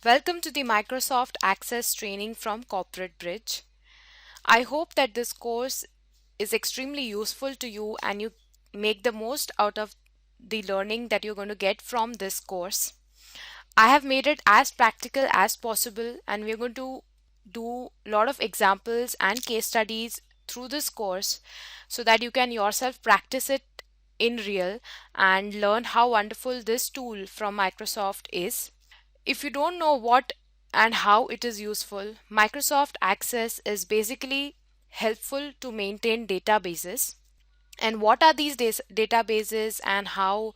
Welcome to the Microsoft Access training from Corporate Bridge. I hope that this course is extremely useful to you and you make the most out of the learning that you're going to get from this course. I have made it as practical as possible and we're going to do a lot of examples and case studies through this course so that you can yourself practice it in real and learn how wonderful this tool from Microsoft is. If you don't know what and how it is useful, Microsoft Access is basically helpful to maintain databases. And what are these databases and how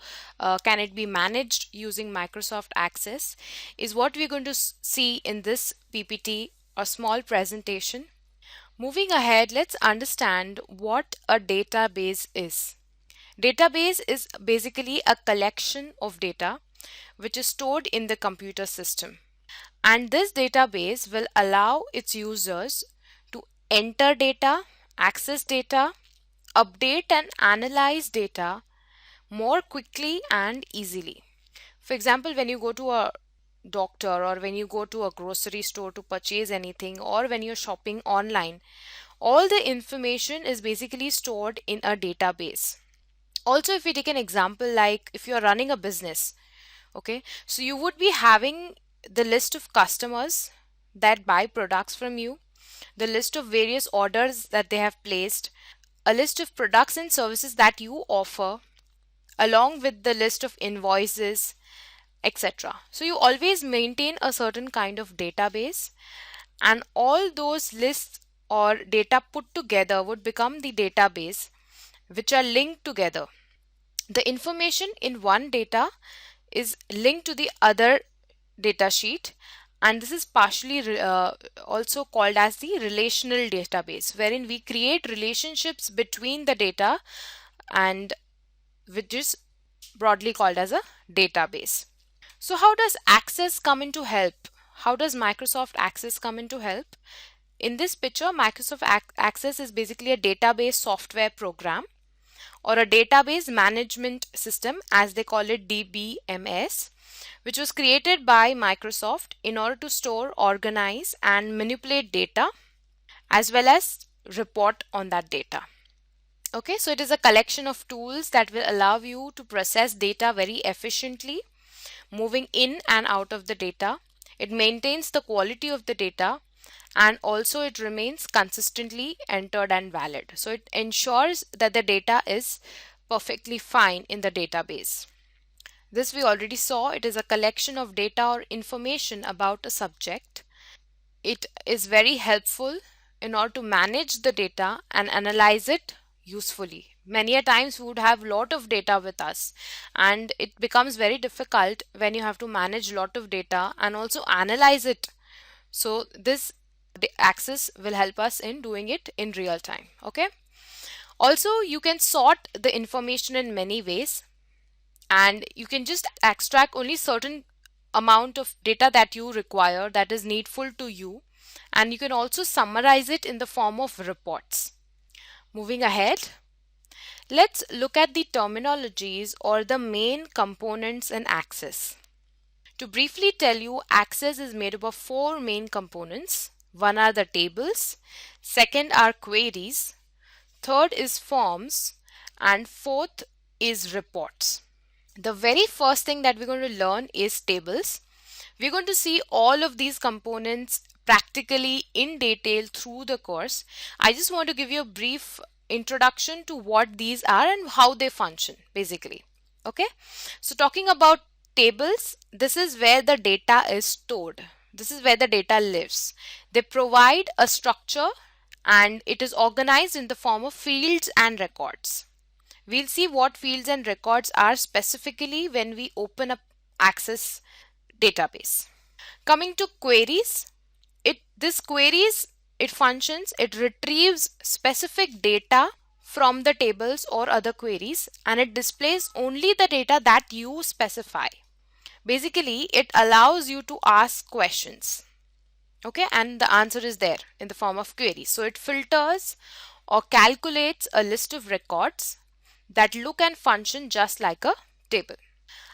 can it be managed using Microsoft Access is what we're going to see in this PPT, a small presentation. Moving ahead, let's understand what a database is. Database is basically a collection of data which is stored in the computer system. And this database will allow its users to enter data, access data, update and analyze data more quickly and easily. For example, when you go to a doctor or when you go to a grocery store to purchase anything or when you're shopping online, all the information is basically stored in a database. Also, if we take an example like if you're running a business, okay, so you would be having the list of customers that buy products from you, the list of various orders that they have placed, a list of products and services that you offer, along with the list of invoices, etc. So you always maintain a certain kind of database, and all those lists or data put together would become the database, which are linked together. The information in one data is linked to the other data sheet, and this is partially also called as the relational database, wherein we create relationships between the data and which is broadly called as a database. So how does Access come into help? How does Microsoft Access come into help? In this picture, Microsoft Access is basically a database software program or a database management system, as they call it, DBMS, which was created by Microsoft in order to store, organize and manipulate data as well as report on that data. Okay, so it is a collection of tools that will allow you to process data very efficiently, moving in and out of the data. It maintains the quality of the data and also it remains consistently entered and valid. So it ensures that the data is perfectly fine in the database. This we already saw. It is a collection of data or information about a subject. It is very helpful in order to manage the data and analyze it usefully. Many a times we would have a lot of data with us and it becomes very difficult when you have to manage a lot of data and also analyze it. So this Access will help us in doing it in real time. Okay. Also, you can sort the information in many ways and you can just extract only certain amount of data that you require that is needful to you, and you can also summarize it in the form of reports. Moving ahead, let's look at the terminologies or the main components in Access. To briefly tell you, Access is made up of four main components. One are the tables, second are queries, third is forms, and fourth is reports. The very first thing that we're going to learn is tables. We're going to see all of these components practically in detail through the course. I just want to give you a brief introduction to what these are and how they function basically. Okay, so talking about tables, this is where the data is stored. This is where the data lives. They provide a structure and it is organized in the form of fields and records. We'll see what fields and records are specifically when we open up Access database. Coming to queries, it functions, it retrieves specific data from the tables or other queries and it displays only the data that you specify. Basically, it allows you to ask questions. Okay, and the answer is there in the form of queries. So it filters or calculates a list of records that look and function just like a table.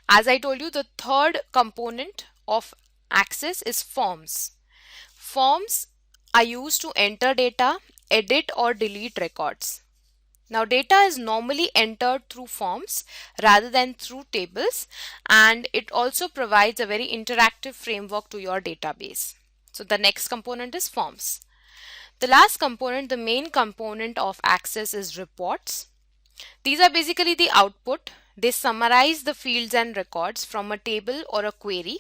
As I told you, the third component of Access is forms. Forms are used to enter data, edit or delete records. Now, data is normally entered through forms rather than through tables, and it also provides a very interactive framework to your database. So, the next component is forms. The last component, the main component of Access, is reports. These are basically the output. They summarize the fields and records from a table or a query,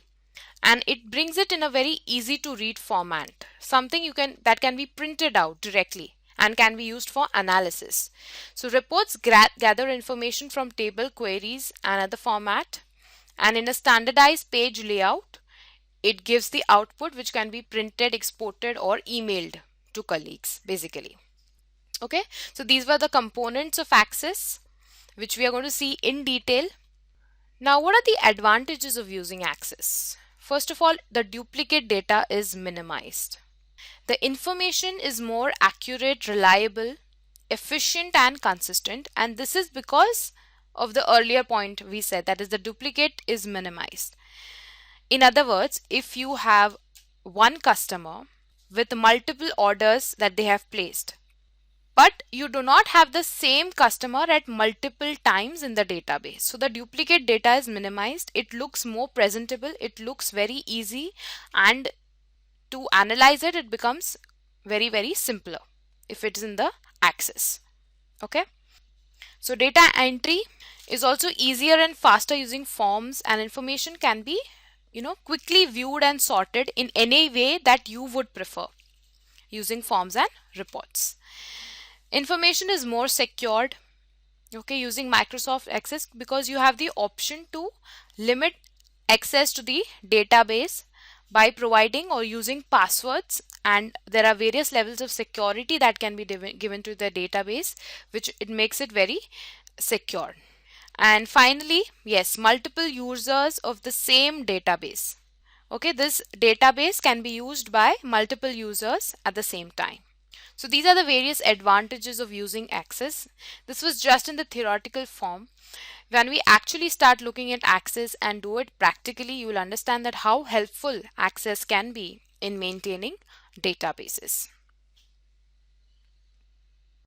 and it brings it in a very easy to read format, something that can be printed out directly and can be used for analysis. So reports gather information from table, queries and other format, and in a standardized page layout it gives the output which can be printed, exported or emailed to colleagues basically. Okay, so these were the components of Access which we are going to see in detail. Now, what are the advantages of using Access? First of all, the duplicate data is minimized. The information is more accurate, reliable, efficient and consistent, and this is because of the earlier point we said, that is the duplicate is minimized. In other words, if you have one customer with multiple orders that they have placed, but you do not have the same customer at multiple times in the database, so the duplicate data is minimized. It looks more presentable, it looks very easy, and to analyze it becomes very simpler if it's in the Access. Okay, so data entry is also easier and faster using forms, and information can be quickly viewed and sorted in any way that you would prefer using forms and reports. Information is more secured, okay, using Microsoft Access, because you have the option to limit access to the database by providing or using passwords, and there are various levels of security that can be given to the database, which it makes it very secure. And finally, yes, multiple users of the same database. Okay, this database can be used by multiple users at the same time. So these are the various advantages of using Access. This was just in the theoretical form. When we actually start looking at Access and do it practically, you will understand that how helpful Access can be in maintaining databases.